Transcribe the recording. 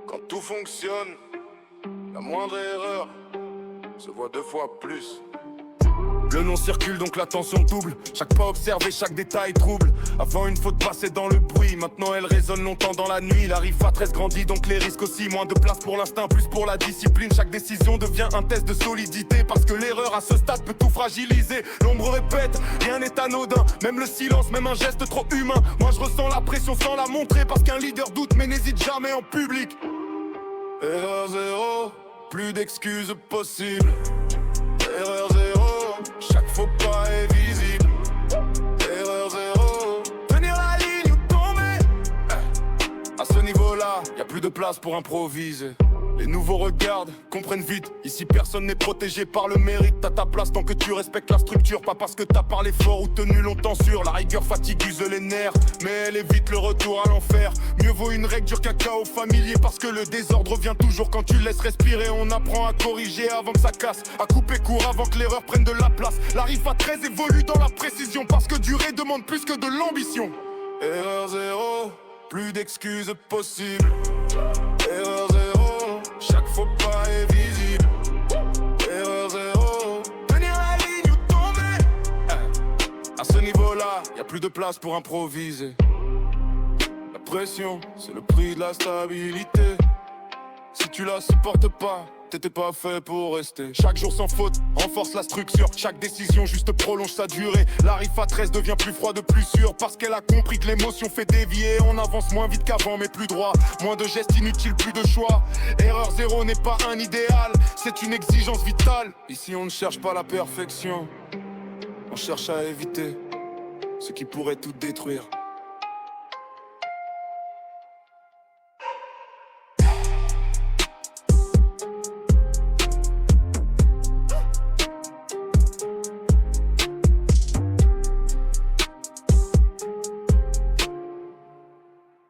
Quand tout fonctionne, la moindre erreur se voit 2 fois plus. Le nom circule donc l'attention double. Chaque pas observé, chaque détail trouble. Avant une faute passée dans le bruit, maintenant elle résonne longtemps dans la nuit. La rifa 13 grandit donc les risques aussi. Moins de place pour l'instinct, plus pour la discipline. Chaque décision devient un test de solidité, parce que l'erreur à ce stade peut tout fragiliser. L'ombre répète, rien n'est anodin. Même le silence, même un geste trop humain. Moi je ressens la pression sans la montrer, parce qu'un leader doute mais n'hésite jamais en public. Erreur zéro, plus d'excuses possibles. Erreur zéro, chaque faux pas est visible. Erreur zéro, tenir la ligne ou tomber. À ce niveau-là, y a plus de place pour improviser. Les nouveaux regardent, comprennent vite. Ici personne n'est protégé par le mérite. T'as ta place tant que tu respectes la structure. Pas parce que t'as parlé fort ou tenu longtemps sur. La rigueur fatigue, use les nerfs, mais elle évite le retour à l'enfer. Mieux vaut une règle dure qu'un chaos familier, parce que le désordre vient toujours quand tu laisses respirer. On apprend à corriger avant que ça casse, à couper court avant que l'erreur prenne de la place. La rifa 13 évolue dans la précision, parce que durer demande plus que de l'ambition. Erreur zéro, plus d'excuses possibles. Erreur zéro, chaque faux pas est visible. Erreur zéro, tenir la ligne ou tomber. À ce niveau-là, y a plus de place pour improviser. La pression, c'est le prix de la stabilité. Si tu la supportes pas, t'étais pas fait pour rester. Chaque jour sans faute renforce la structure. Chaque décision juste prolonge sa durée. La rifa 13 devient plus froide, plus sûre, parce qu'elle a compris que l'émotion fait dévier. On avance moins vite qu'avant mais plus droit. Moins de gestes inutiles, plus de choix. Erreur zéro n'est pas un idéal, c'est une exigence vitale. Ici on ne cherche pas la perfection, on cherche à éviter ce qui pourrait tout détruire.